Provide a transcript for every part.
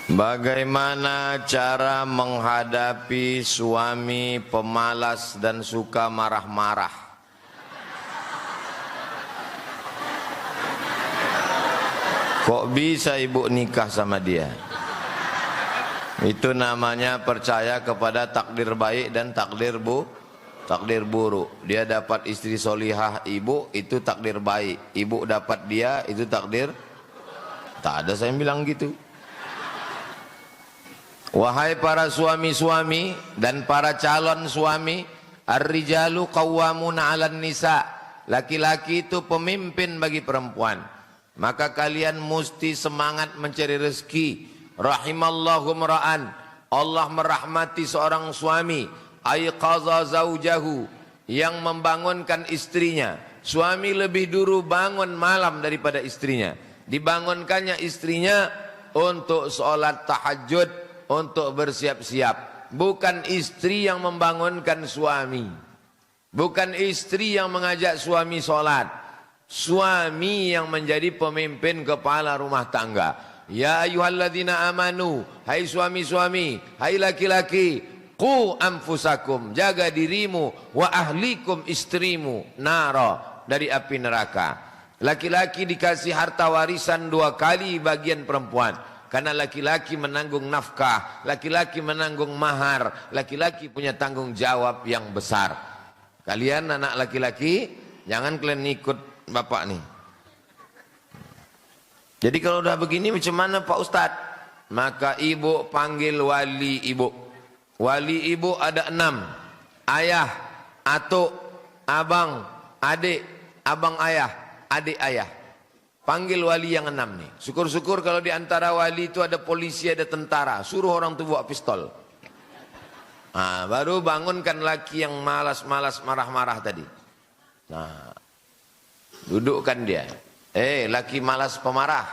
Bagaimana cara menghadapi suami pemalas dan suka marah-marah? Kok bisa ibu nikah sama dia? Itu namanya percaya kepada takdir baik dan takdir buruk. Dia dapat istri solihah ibu, itu takdir baik. Ibu dapat dia, itu takdir. Tak ada saya bilang gitu. Wahai para suami-suami dan para calon suami, ar-rijalu qawwamuna 'alan nisa. Laki-laki itu pemimpin bagi perempuan. Maka kalian mesti semangat mencari rezeki. Rahimallahu mar'an. Allah merahmati seorang suami, ayqaza zaujahu, yang membangunkan istrinya. Suami lebih dulu bangun malam daripada istrinya. Dibangunkannya istrinya untuk sholat tahajud, untuk bersiap-siap. Bukan istri yang membangunkan suami. Bukan istri yang mengajak suami sholat. Suami yang menjadi pemimpin kepala rumah tangga. Ya ayyuhalladzina amanu, hai suami-suami, hai laki-laki, qu anfusakum, jaga dirimu, wa ahlikum, istrimu, nara, dari api neraka. Laki-laki dikasih harta warisan 2 kali bagian perempuan. Karena laki-laki menanggung nafkah, laki-laki menanggung mahar, laki-laki punya tanggung jawab yang besar. Kalian anak laki-laki, jangan kalian ikut bapak nih. Jadi kalau udah begini macam mana Pak Ustadz? Maka ibu panggil wali ibu. Wali ibu ada 6. Ayah, atuk, abang, adik, abang ayah, adik ayah. Panggil wali yang 6 nih. Syukur-syukur kalau di antara wali itu ada polisi, ada tentara. Suruh orang itu bawa pistol. Nah, baru bangunkan laki yang malas-malas marah-marah tadi. Nah, dudukkan dia. Laki malas pemarah.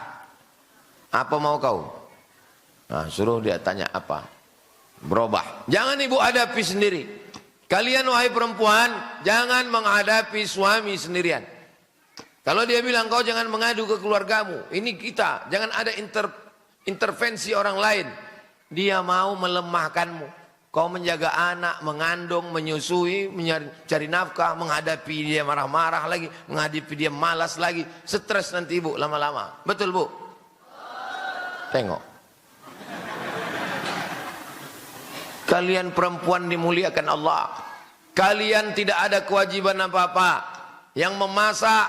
Apa mau kau? Nah, suruh dia tanya apa. Berubah. Jangan ibu hadapi sendiri. Kalian wahai perempuan, jangan menghadapi suami sendirian. Kalau dia bilang kau jangan mengadu ke keluargamu, ini kita, jangan ada intervensi orang lain. Dia mau melemahkanmu. Kau menjaga anak, mengandung, menyusui, mencari nafkah, menghadapi dia marah-marah lagi, menghadapi dia malas lagi, stres nanti ibu lama-lama. Betul bu? Tengok. Kalian perempuan dimuliakan Allah. Kalian tidak ada kewajiban apa-apa. Yang memasak,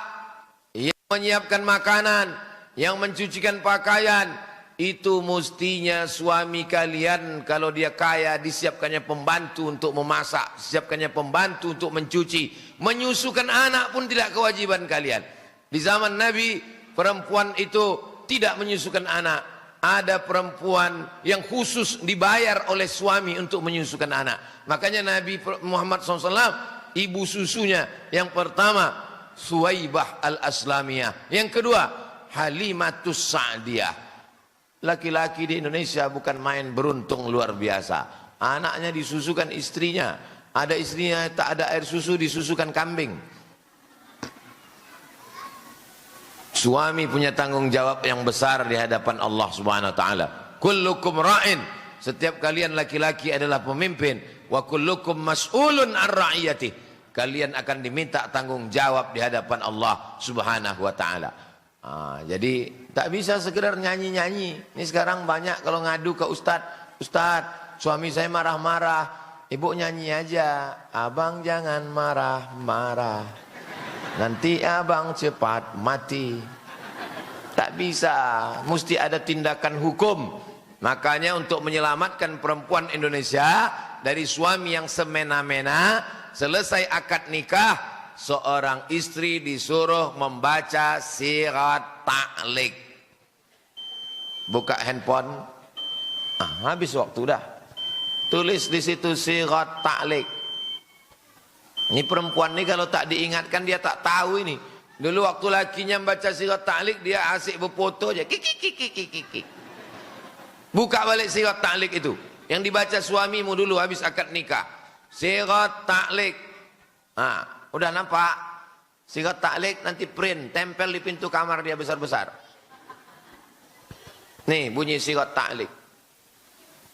yang menyiapkan makanan, yang mencucikan pakaian, itu mestinya suami kalian. Kalau dia kaya, disiapkannya pembantu untuk memasak, disiapkannya pembantu untuk mencuci. Menyusukan anak pun tidak kewajiban kalian. Di zaman Nabi, perempuan itu tidak menyusukan anak. Ada perempuan yang khusus dibayar oleh suami untuk menyusukan anak. Makanya Nabi Muhammad SAW, ibu susunya yang pertama Suwaibah al-Aslamiyah, yang kedua Halimatus Sa'diyah. Laki-laki di Indonesia bukan main beruntung luar biasa. Anaknya disusukan istrinya. Ada istrinya tak ada air susu, disusukan kambing. Suami punya tanggung jawab yang besar di hadapan Allah Subhanahu wa taala. Kullukum ra'in. Setiap kalian laki-laki adalah pemimpin. Wa kullukum mas'ulun an ra'iyatih. Kalian akan diminta tanggung jawab di hadapan Allah Subhanahu wa taala. Jadi tak bisa sekedar nyanyi-nyanyi. Ini sekarang banyak kalau ngadu ke Ustadz, Ustadz, suami saya marah-marah. Ibu nyanyi aja, abang jangan marah-marah. Nanti abang cepat mati. Tak bisa, mesti ada tindakan hukum. Makanya untuk menyelamatkan perempuan Indonesia dari suami yang semena-mena, selesai akad nikah, seorang istri disuruh membaca sirat ta'liq. Buka handphone, habis waktu dah. Tulis di situ sirat ta'liq. Ini perempuan ini kalau tak diingatkan dia tak tahu ini. Dulu waktu lakinya membaca sirat ta'liq, dia asik berfoto aja. Kik. Buka balik sirat ta'liq itu. Yang dibaca suamimu dulu habis akad nikah. Sirat ta'liq. Udah nampak? Sirat ta'liq nanti print, tempel di pintu kamar dia besar-besar. Nih bunyi sirat ta'liq.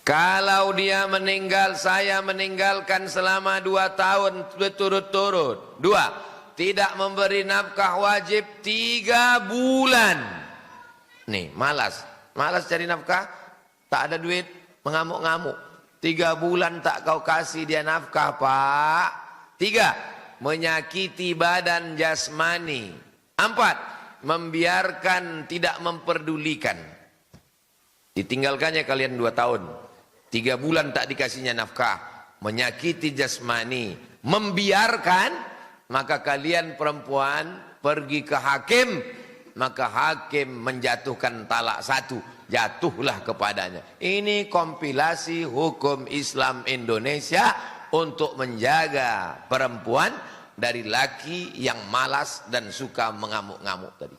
Kalau dia meninggal, saya meninggalkan selama 2 tahun berturut-turut. 2, tidak memberi nafkah wajib 3 bulan. Nih, malas cari nafkah, tak ada duit, mengamuk-ngamuk. 3 bulan tak kau kasih dia nafkah, Pak. 3, menyakiti badan jasmani. 4, membiarkan, tidak memperdulikan. Ditinggalkannya kalian 2 tahun. 3 bulan tak dikasihnya nafkah, menyakiti jasmani, membiarkan, maka kalian perempuan pergi ke hakim, maka hakim menjatuhkan talak 1, jatuhlah kepadanya. Ini kompilasi hukum Islam Indonesia untuk menjaga perempuan dari laki yang malas dan suka mengamuk-ngamuk tadi.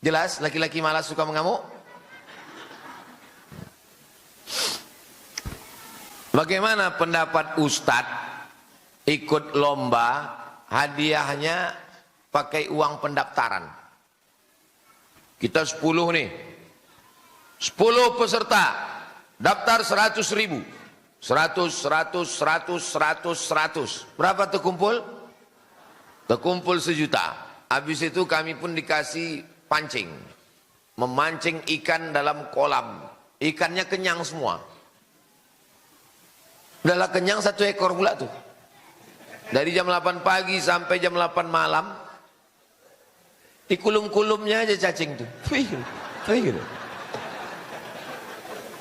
Jelas laki-laki malas suka mengamuk? Bagaimana pendapat Ustadz ikut lomba, hadiahnya pakai uang pendaftaran. Kita 10 nih, 10 peserta, daftar 100.000, 100. Berapa terkumpul? Terkumpul 1 juta. Habis itu kami pun dikasih pancing, memancing ikan dalam kolam. Ikannya kenyang semua. Udahlah kenyang 1 ekor pula tuh. Dari jam 8 pagi sampai jam 8 malam. Di kulum-kulumnya aja cacing tuh.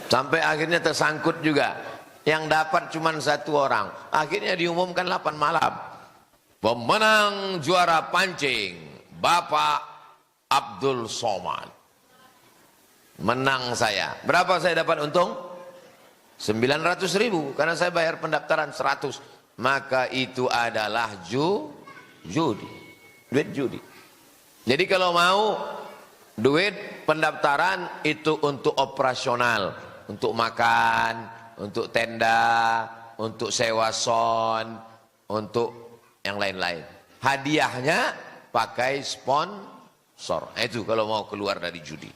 Sampai akhirnya tersangkut juga. Yang dapat cuma 1 orang. Akhirnya diumumkan 8 malam. Pemenang juara pancing, Bapak Abdul Somad. Menang saya. Berapa saya dapat untung? 900.000, karena saya bayar pendaftaran 100. Maka itu adalah judi, duit judi. Jadi kalau mau duit pendaftaran itu untuk operasional, untuk makan, untuk tenda, untuk sewa sound, untuk yang lain-lain. Hadiahnya pakai sponsor. Itu kalau mau keluar dari judi.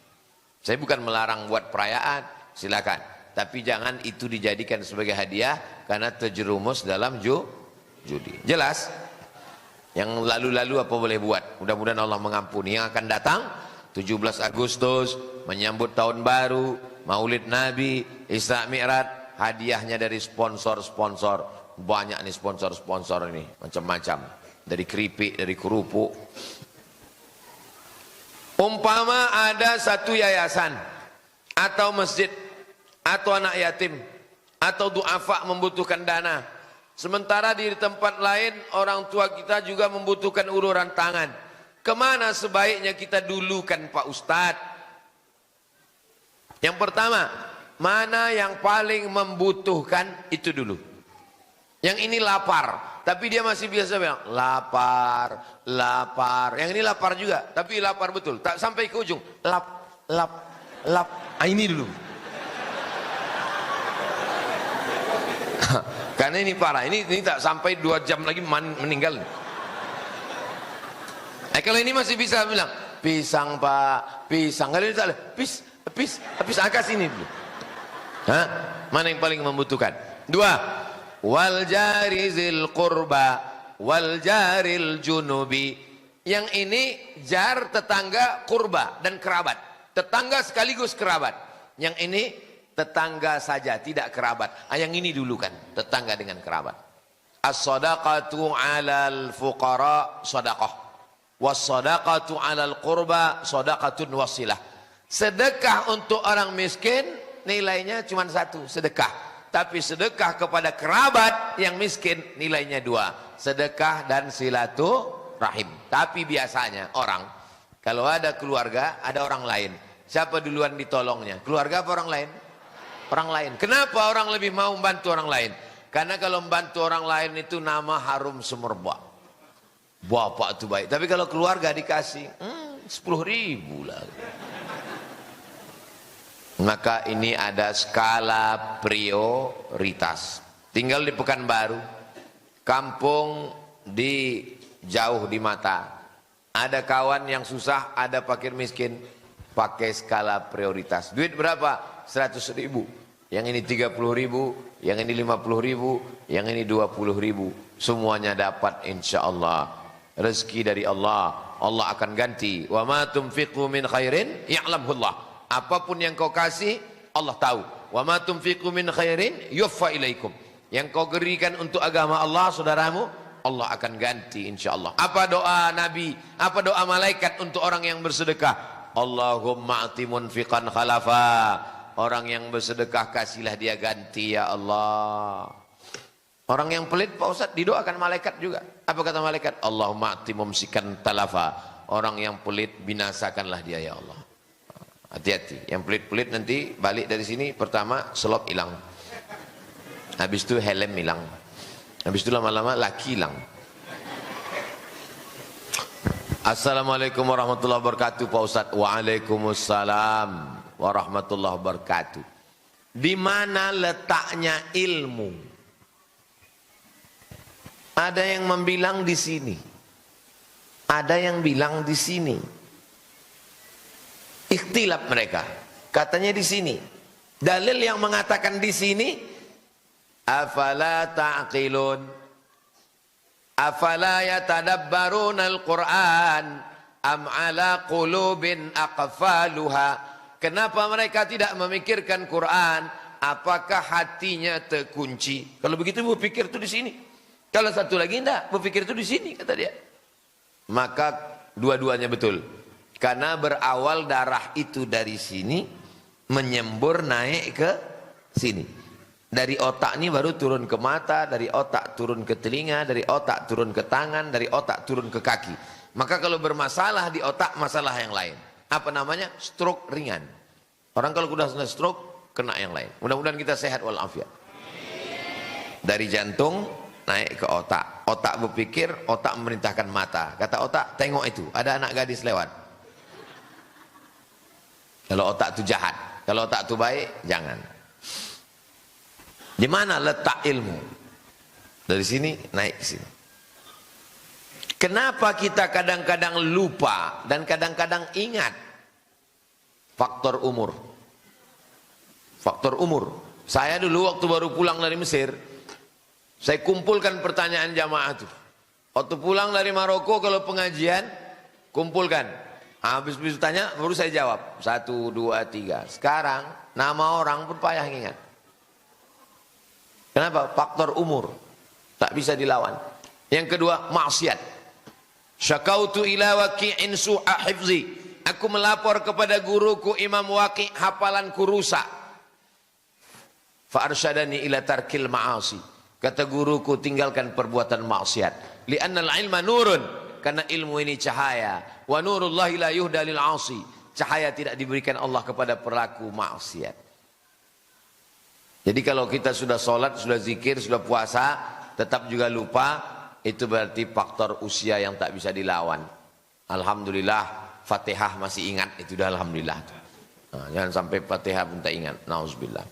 Saya bukan melarang buat perayaan, silakan. Tapi jangan itu dijadikan sebagai hadiah karena terjerumus dalam judi. Jelas? Yang lalu-lalu apa boleh buat? Mudah-mudahan Allah mengampuni. Yang akan datang 17 Agustus menyambut tahun baru, Maulid Nabi, Isra Mi'raj, hadiahnya dari sponsor-sponsor. Banyak nih sponsor-sponsor ini, macam-macam. Dari keripik, dari kerupuk. Umpama ada satu yayasan atau masjid atau anak yatim atau duafa membutuhkan dana, sementara di tempat lain orang tua kita juga membutuhkan uluran tangan. Kemana sebaiknya kita dulukan, Pak Ustadz? Yang pertama, mana yang paling membutuhkan itu dulu. Yang ini lapar, tapi dia masih biasa bilang lapar. Yang ini lapar juga, tapi lapar betul, tak sampai ke ujung. Lap. Ini dulu. Karena ini parah, ini tak sampai 2 jam lagi meninggal. Kalau ini masih bisa bilang pisang Pak, pisang. Kalau ini tak boleh, pis angkat sini dulu. Mana yang paling membutuhkan? 2, wal jarizil qurba wal jaril junubi. Yang ini jar tetangga, kurba dan kerabat. Tetangga sekaligus kerabat. Yang ini tetangga saja, tidak kerabat. Yang ini dulu kan, tetangga dengan kerabat. As-sadaqatu 'alal fuqara shadaqah. Was-sadaqatu 'alal qurba shadaqatun wasilah. Sedekah untuk orang miskin nilainya cuma 1, sedekah. Tapi sedekah kepada kerabat yang miskin nilainya 2, sedekah dan silaturahim. Tapi biasanya orang kalau ada keluarga, ada orang lain, siapa duluan ditolongnya? Keluarga apa orang lain? Orang lain. Kenapa orang lebih mau membantu orang lain? Karena kalau membantu orang lain itu nama harum semerbak. Bapak itu baik. Tapi kalau keluarga dikasih 10.000 lah. Maka ini ada skala prioritas. Tinggal di Pekanbaru, kampung di jauh di mata. Ada kawan yang susah, ada fakir miskin, pakai skala prioritas. Duit berapa? 100.000. Yang ini 30.000, yang ini 50.000, yang ini 20.000. Semuanya dapat insyaallah. Rezeki dari Allah. Allah akan ganti. Wa ma tunfiqu min khairin ya'lamullah. Apapun yang kau kasih, Allah tahu. Wa ma tunfiqu min khairin yuwaffa ilaikum. Yang kau berikan untuk agama Allah, saudaramu, Allah akan ganti insyaallah. Apa doa Nabi? Apa doa malaikat untuk orang yang bersedekah? Allahumma ati munfiqan khalafa. Orang yang bersedekah kasihlah dia ganti ya Allah. Orang yang pelit Pak Ustadz didoakan malaikat juga. Apa kata malaikat? Allahumma ati mumsikan talafa. Orang yang pelit binasakanlah dia ya Allah. Hati-hati. Yang pelit-pelit nanti balik dari sini pertama selop hilang. Habis itu helm hilang. Habis itu lama-lama laki hilang. Assalamualaikum warahmatullahi wabarakatuh Pak Ustadz. Waalaikumsalam warahmatullahi wabarakatuh. Di mana letaknya ilmu? Ada yang membilang di sini. Ada yang bilang di sini. Ikhtilaf mereka. Katanya di sini. Dalil yang mengatakan di sini, afala ta'qilun, afala yatadabbarun al-Quran, am ala qulubin aqfaluha. Kenapa mereka tidak memikirkan Quran? Apakah hatinya terkunci? Kalau begitu berpikir itu di sini. Kalau satu lagi enggak, berpikir itu di sini kata dia. Maka dua-duanya betul. Karena berawal darah itu dari sini, menyembur naik ke sini. Dari otak ini baru turun ke mata, dari otak turun ke telinga, dari otak turun ke tangan, dari otak turun ke kaki. Maka kalau bermasalah di otak, masalah yang lain. Apa namanya? Stroke ringan. Orang kalau sudah stroke, kena yang lain. Mudah-mudahan kita sehat walafiat. Dari jantung naik ke otak. Otak berpikir, otak memerintahkan mata. Kata otak, tengok itu, ada anak gadis lewat. Kalau otak itu jahat, kalau otak itu baik, jangan. Di mana letak ilmu? Dari sini naik ke sini. Kenapa kita kadang-kadang lupa dan kadang-kadang ingat? Faktor umur. Faktor umur. Saya dulu waktu baru pulang dari Mesir, saya kumpulkan pertanyaan jamaah itu. Waktu pulang dari Maroko kalau pengajian, kumpulkan. Habis tanya, baru saya jawab. 1, 2, 3. Sekarang, nama orang pun payah ingat. Kenapa? Faktor umur. Tak bisa dilawan. Yang kedua, maksiat. Syakautu ila waqi'in su'a hifzi. Aku melapor kepada guruku Imam Waqi', hafalanku rusak. Fa'arsyadani ila tarkil ma'asi. Kata guruku, tinggalkan perbuatan maksiat. Li'annal ilma nurun. Karena ilmu ini cahaya. Wa nurullahi la yuhda lil 'asi. Cahaya tidak diberikan Allah kepada pelaku maksiat. Jadi kalau kita sudah sholat, sudah zikir, sudah puasa, tetap juga lupa, itu berarti faktor usia yang tak bisa dilawan. Alhamdulillah, Fatihah masih ingat, itu dah alhamdulillah. Nah, jangan sampai Fatihah pun tak ingat. Nauzubillah.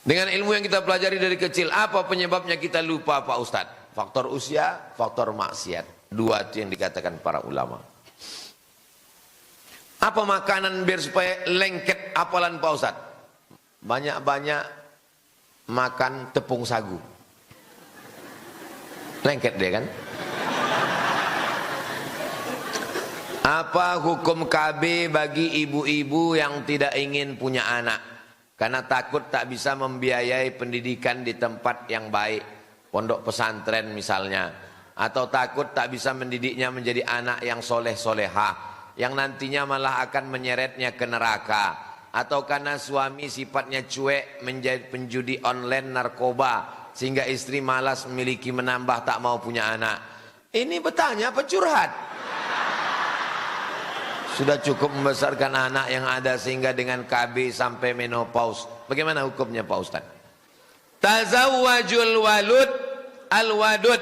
Dengan ilmu yang kita pelajari dari kecil, apa penyebabnya kita lupa Pak Ustadz? Faktor usia, faktor maksiat. Dua itu yang dikatakan para ulama. Apa makanan biar supaya lengket hafalan Pak Ustadz? Banyak-banyak makan tepung sagu. Lengket dia kan? Apa hukum KB bagi ibu-ibu yang tidak ingin punya anak? Karena takut tak bisa membiayai pendidikan di tempat yang baik. Pondok pesantren misalnya. Atau takut tak bisa mendidiknya menjadi anak yang soleh-solehah, yang nantinya malah akan menyeretnya ke neraka. Atau karena suami sifatnya cuek, menjadi penjudi online, narkoba, sehingga istri malas memiliki, menambah, tak mau punya anak. Ini bertanya apa curhat? Sudah cukup membesarkan anak yang ada sehingga dengan KB sampai menopause. Bagaimana hukumnya Pak Ustaz? Tazawwajul walud al-wadud.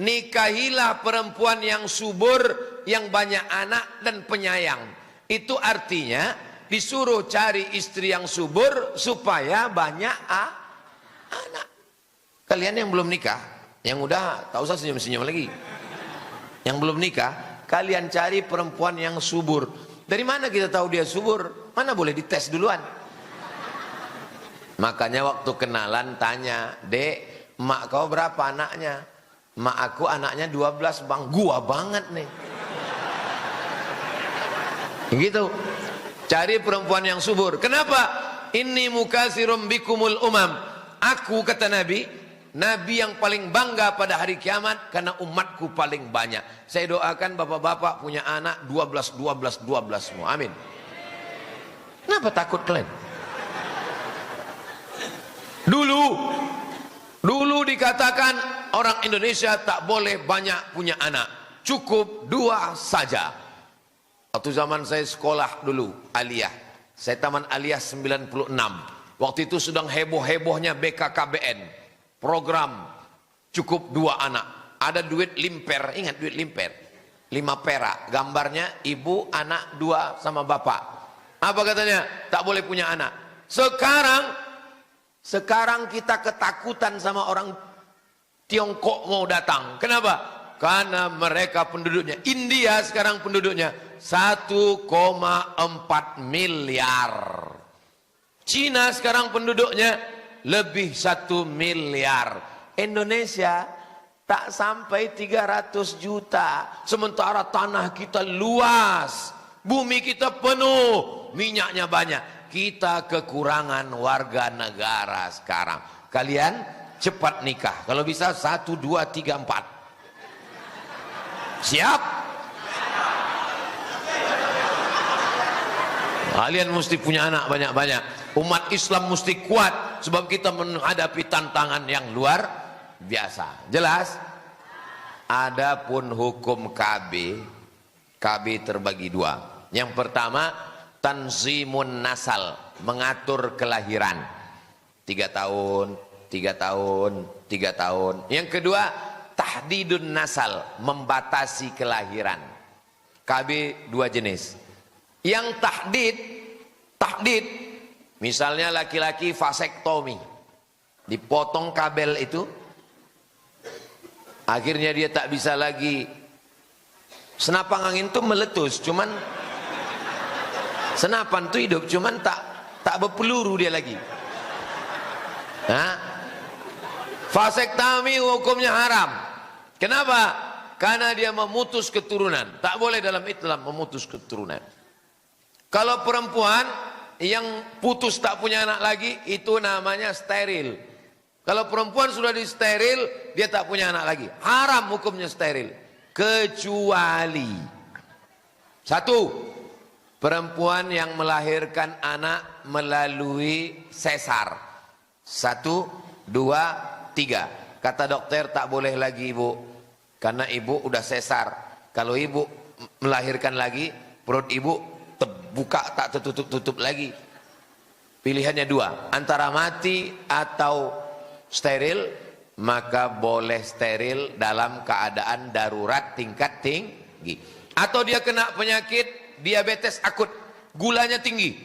Nikahilah perempuan yang subur, yang banyak anak dan penyayang. Itu artinya disuruh cari istri yang subur supaya banyak anak. Kalian yang belum nikah, yang udah tak usah senyum-senyum lagi. Yang belum nikah, kalian cari perempuan yang subur. Dari mana kita tahu dia subur? Mana boleh dites duluan. Makanya waktu kenalan tanya, "Dek, emak kau berapa anaknya?" "Emak aku anaknya 12 bang." "Gua banget nih." Gitu. Cari perempuan yang subur. Kenapa? "Inni mukasirum bikumul umam." Aku, kata Nabi, Nabi yang paling bangga pada hari kiamat karena umatku paling banyak. Saya doakan bapak-bapak punya anak 12 semua. Amin. Kenapa takut kalian? Dulu dikatakan orang Indonesia tak boleh banyak punya anak, cukup 2 saja. Waktu zaman saya sekolah dulu aliyah, saya taman aliyah 96. Waktu itu sedang heboh-hebohnya BKKBN, program cukup 2 anak. Ada duit limper, ingat duit limper, 5 perak, gambarnya ibu, anak 2 sama bapak. Apa katanya? Tak boleh punya anak. Sekarang kita ketakutan sama orang Tiongkok mau datang. Kenapa? Karena mereka penduduknya, India sekarang penduduknya 1,4 miliar. Cina sekarang penduduknya lebih 1 miliar. Indonesia tak sampai 300 juta. Sementara tanah kita luas, bumi kita penuh, minyaknya banyak. Kita kekurangan warga negara sekarang. Kalian cepat nikah. Kalau bisa 1, 2, 3, 4. Siap? Kalian mesti punya anak banyak-banyak. Umat Islam mesti kuat sebab kita menghadapi tantangan yang luar biasa. Jelas? Adapun hukum KB terbagi 2. Yang pertama, tanzimun nasal, mengatur kelahiran. 3 tahun, 3 tahun, 3 tahun. Yang kedua, tahdidun nasal, membatasi kelahiran. KB 2 jenis. Yang tahdid, misalnya laki-laki vasektomi, dipotong kabel itu, akhirnya dia tak bisa lagi, senapang angin itu meletus, cuman senapan itu hidup, cuman tak berpeluru dia lagi. Nah, vasektomi hukumnya haram. Kenapa? Karena dia memutus keturunan. Tak boleh dalam Islam memutus keturunan. Kalau perempuan yang putus tak punya anak lagi, itu namanya steril. Kalau perempuan sudah di steril, dia tak punya anak lagi. Haram hukumnya steril. Kecuali 1, perempuan yang melahirkan anak melalui sesar. 1, 2, 3. Kata dokter tak boleh lagi ibu, karena ibu udah sesar. Kalau ibu melahirkan lagi, perut ibu terbuka tak tertutup-tutup lagi. Pilihannya 2, antara mati atau steril. Maka boleh steril dalam keadaan darurat tingkat tinggi. Atau dia kena penyakit diabetes akut, gulanya tinggi.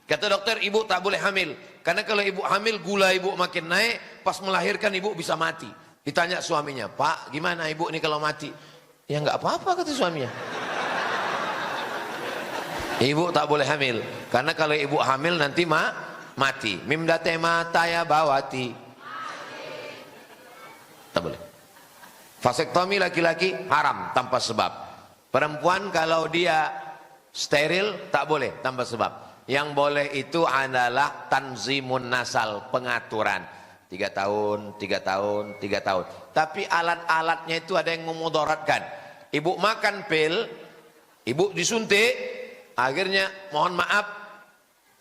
Kata dokter, ibu tak boleh hamil, karena kalau ibu hamil gula ibu makin naik, pas melahirkan ibu bisa mati. Ditanya suaminya, "Pak, gimana ibu nih kalau mati?" "Ya nggak apa-apa," kata suaminya. Ibu tak boleh hamil, karena kalau ibu hamil nanti mati. Mimdate mata ya bawati. Tak boleh. Vasektomi laki-laki haram tanpa sebab. Perempuan kalau dia steril tak boleh tanpa sebab. Yang boleh itu adalah tanzimun nasal, pengaturan. 3 tahun, 3 tahun, 3 tahun. Tapi alat-alatnya itu ada yang memudaratkan. Ibu makan pil, ibu disuntik, akhirnya mohon maaf,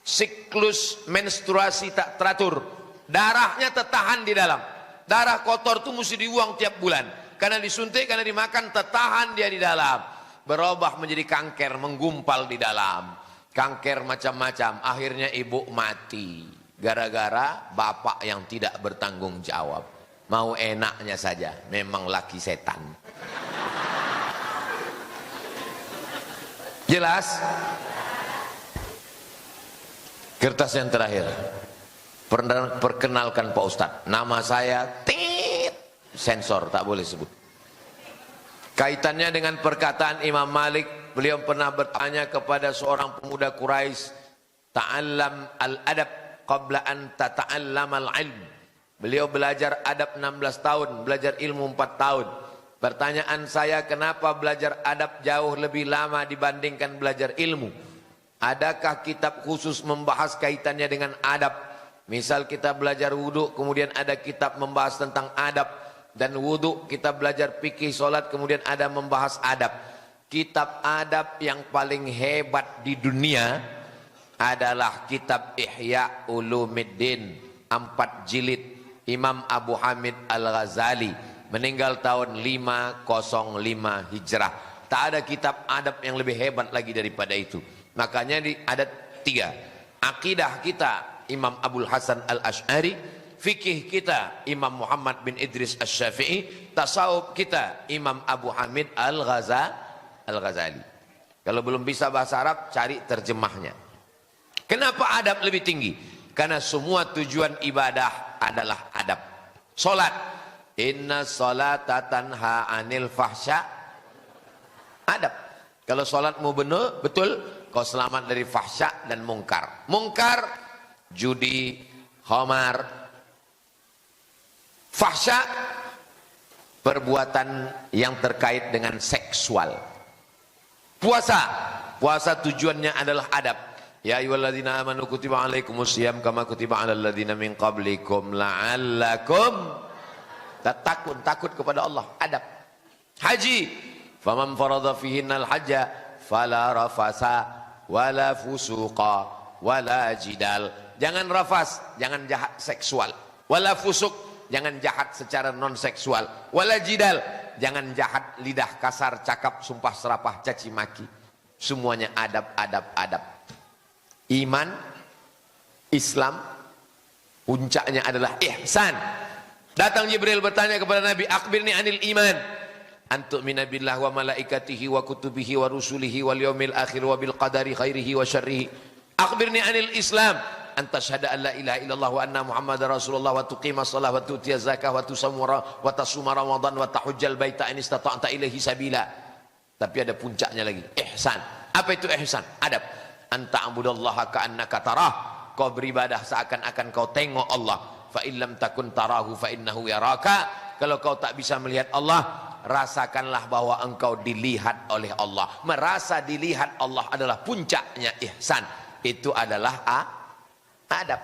siklus menstruasi tak teratur. Darahnya tertahan di dalam. Darah kotor itu mesti dibuang tiap bulan. Karena disuntik, karena dimakan, tertahan dia di dalam. Berubah menjadi kanker, menggumpal di dalam. Kanker macam-macam. Akhirnya ibu mati. Gara-gara bapak yang tidak bertanggung jawab. Mau enaknya saja. Memang laki setan. Jelas? Kertas yang terakhir. Perkenalkan Pak Ustadz, nama saya sensor, tak boleh sebut. Kaitannya dengan perkataan Imam Malik, beliau pernah bertanya kepada seorang pemuda Quraisy, "Ta'allam al-adab qabla an tata'allamal ilm. Beliau belajar adab 16 tahun, belajar ilmu 4 tahun. Pertanyaan saya, kenapa belajar adab jauh lebih lama dibandingkan belajar ilmu? Adakah kitab khusus membahas kaitannya dengan adab? Misal kita belajar wudhu, kemudian ada kitab membahas tentang adab. Dan wudhu, kita belajar fikih solat, kemudian ada membahas adab. Kitab adab yang paling hebat di dunia adalah kitab Ihya Ulumuddin, 4 jilid, Imam Abu Hamid Al-Ghazali, meninggal tahun 505 Hijrah. Tak ada kitab adab yang lebih hebat lagi daripada itu. Makanya ada 3. Akidah kita Imam Abul Hasan Al-Ash'ari, fikih kita Imam Muhammad bin Idris Asy-Syafi'i, tasawuf kita Imam Abu Hamid Al-Ghazali. Kalau belum bisa bahasa Arab, cari terjemahnya. Kenapa adab lebih tinggi? Karena semua tujuan ibadah adalah adab. Salat, inna salata tanha anil fahsya, adab. Kalau salatmu benar, betul, kau selamat dari fahsya dan mungkar. Mungkar, judi, khamar. Fahsya, perbuatan yang terkait dengan seksual. Puasa, puasa tujuannya adalah adab. Ya ayyuhalladzina amanu kutiba alaikumusiyam kama kutiba alal ladzina min qablikum la'allakum takut kepada Allah, adab. Haji, faman farada fihinnal hajja fala rafasa wala fusuqa wala jidal. Jangan rafas, jangan jahat seksual. Wala fusuk, jangan jahat secara non seksual. Wala jidal, jangan jahat lidah kasar, cakap, sumpah serapah, caci maki. Semuanya adab, adab, adab. Iman, Islam, puncaknya adalah ihsan. Datang Jibril bertanya kepada Nabi, akhbirni anil iman. Antu'mina billah wa malaikatihi wa kutubihi wa rusulihi wal yaumil akhir wa bil qadari khairihi wa syarrihi. Akhbirni anil Islam. Anta syahada an la ilaha illallah wa anna muhammadar rasulullah wa tuqima shalah wa tu'tiya zakah wa tusamura wa tasuma ramadan wa tahujjal baita in istata'ta ilaihi sabila. Tapi ada puncaknya lagi, ihsan. Apa itu ihsan? Adab. Anta abudallaha ka'annaka tarah. Kau beribadah seakan-akan kau tengok Allah. Fa illam takun tarahu fa innahu yaraka. Kalau kau tak bisa melihat Allah, rasakanlah bahwa engkau dilihat oleh Allah. Merasa dilihat Allah adalah puncaknya ihsan. Itu adalah adab.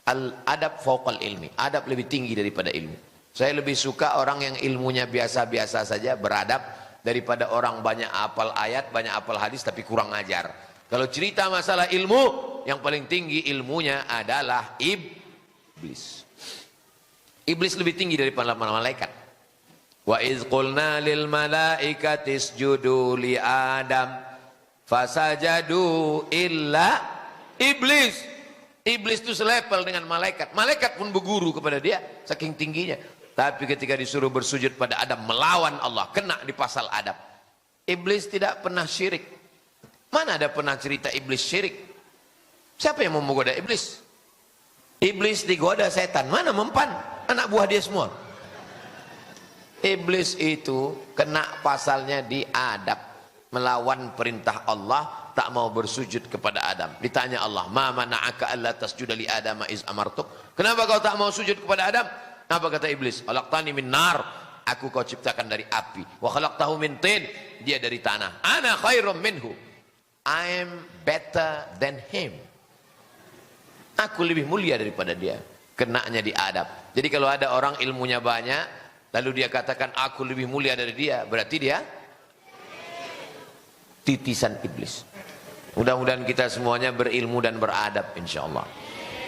Al-adab fauqal ilmi. Adab lebih tinggi daripada ilmu. Saya lebih suka orang yang ilmunya biasa-biasa saja beradab daripada orang banyak hafal ayat, banyak hafal hadis tapi kurang ajar. Kalau cerita masalah ilmu, yang paling tinggi ilmunya adalah iblis. Iblis lebih tinggi daripada malaikat. Wa iz qulna lil malaikati isjudu li Adam fasajadu illa iblis. Iblis itu selevel dengan malaikat. Malaikat pun berguru kepada dia saking tingginya. Tapi ketika disuruh bersujud pada Adam, melawan Allah, kena di pasal adab. Iblis tidak pernah syirik. Mana ada pernah cerita iblis syirik? Siapa yang mau menggoda iblis? Iblis digoda setan. Mana mempan? Anak buah dia semua. Iblis itu kena pasalnya di adab. Melawan perintah Allah, tak mau bersujud kepada Adam. Ditanya Allah, ma mana'aka alla tasjuda li Adam iz amartuk? Kenapa kau tak mau sujud kepada Adam? Apa kata iblis? Khalaqtani min nar. Aku kau ciptakan dari api. Wa khalaqtahu min tin. Dia dari tanah. Ana khairum minhu. I am better than him. Aku lebih mulia daripada dia. Kenanya di adab. Jadi kalau ada orang ilmunya banyak, lalu dia katakan aku lebih mulia dari dia, berarti dia titisan iblis. Mudah-mudahan kita semuanya berilmu dan beradab insyaallah.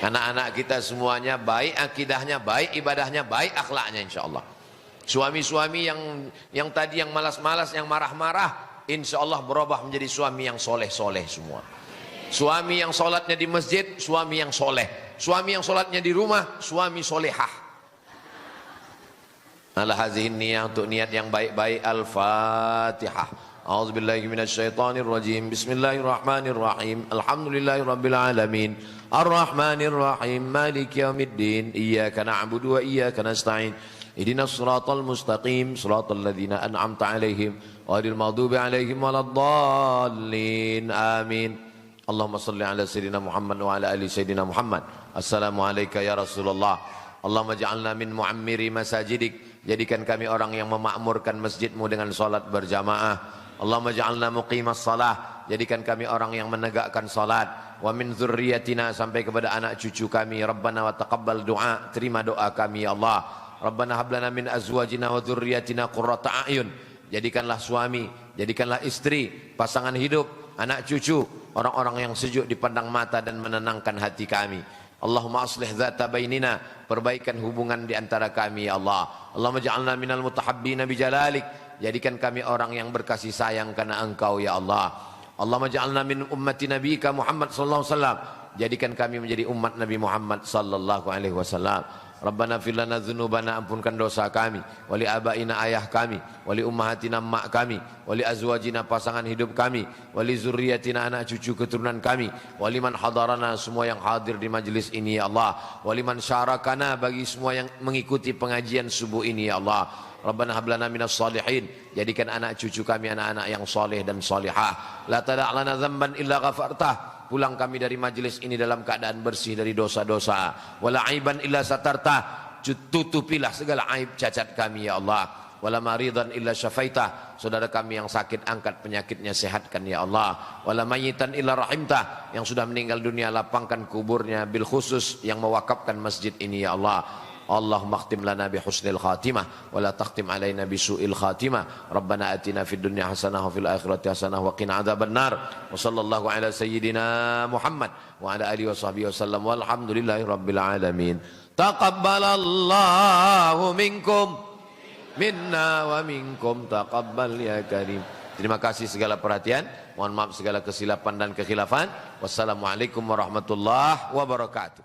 Anak-anak kita semuanya baik akidahnya, baik ibadahnya, baik akhlaknya insyaallah. Suami-suami yang tadi yang malas-malas, yang marah-marah, insyaallah berubah menjadi suami yang soleh-soleh semua. Suami yang sholatnya di masjid, suami yang soleh. Suami yang sholatnya di rumah, suami solehah. Ala hazihin niyah, untuk niat yang baik-baik. Al-Fatihah. A'udzubillahi minasyaitonirrajim. Bismillahirrahmanirrahim. Alhamdulillahirabbil alamin. Ar-Rahmanirrahim. Maliki yaumiddin. Iyyaka na'budu wa iyyaka nasta'in. Ihdinas siratal mustaqim. Siratal ladzina an'amta 'alaihim ghairil maghdubi 'alaihim waladdallin. Amin. Allahumma salli ala sayyidina Muhammad wa ala ali sayyidina Muhammad. Assalamualaikum ya Rasulullah. Allahumma ja'alna min mu'ammiri masajidik. Jadikan kami orang yang memakmurkan masjidmu dengan salat berjamaah. Allahumma ja'alna muqimas salah. Jadikan kami orang yang menegakkan salat. Wa min dzurriyyatina, sampai kepada anak cucu kami. Rabbana wa taqabbal du'a. Terima doa kami ya Allah. Rabbana hab lana min azwajina wa dzurriyyatina qurrata a'yun. Jadikanlah suami, jadikanlah istri, pasangan hidup, anak cucu, orang-orang yang sejuk dipandang mata dan menenangkan hati kami. Allahumma aslih dzata bainina, perbaikan hubungan di antara kami ya Allah. Allahumma ja'alna minal mutahabbina bijalalik, jadikan kami orang yang berkasih sayang karena Engkau ya Allah. Allahumma ja'alna min ummati nabiyika Muhammad sallallahu alaihi wasallam, jadikan kami menjadi umat Nabi Muhammad sallallahu alaihi wasallam. Rabbana fir lana dzunubana, ampunkan dosa kami, wali abaina ayah kami, wali ummahatina mak kami, wali azwajina pasangan hidup kami, wali zurriyatina anak cucu keturunan kami, wali man hadarana semua yang hadir di majlis ini ya Allah, wali man syarakana bagi semua yang mengikuti pengajian subuh ini ya Allah. Rabbana hab lana minas salihin, jadikan anak cucu kami anak-anak yang saleh dan salihah. La tada' lana dzamban illa ghafartah, pulang kami dari majelis ini dalam keadaan bersih dari dosa-dosa. Wala aiban illa satarta, tutupilah segala aib cacat kami ya Allah. Wala maridan illa syafaitah, saudara kami yang sakit angkat penyakitnya, sehatkan ya Allah. Wala mayitan illa rahimtah, yang sudah meninggal dunia lapangkan kuburnya, bil khusus yang mewakafkan masjid ini ya Allah. Allahumma khtim lana bi husnil khatimah wa la takhtim alaina bi su'il khatimah. Rabbana atina fid dunya hasanah wa fil akhirati hasanah wa qina adzabannar. Wa sallallahu ala sayyidina Muhammad wa ala alihi wa sahbihi wasallam walhamdulillahi rabbil alamin. Taqabbalallahu minkum minna wa minkum taqabbal ya karim. Terima kasih segala perhatian. Mohon maaf segala kesilapan dan kekhilafan. Wassalamualaikum warahmatullahi wabarakatuh.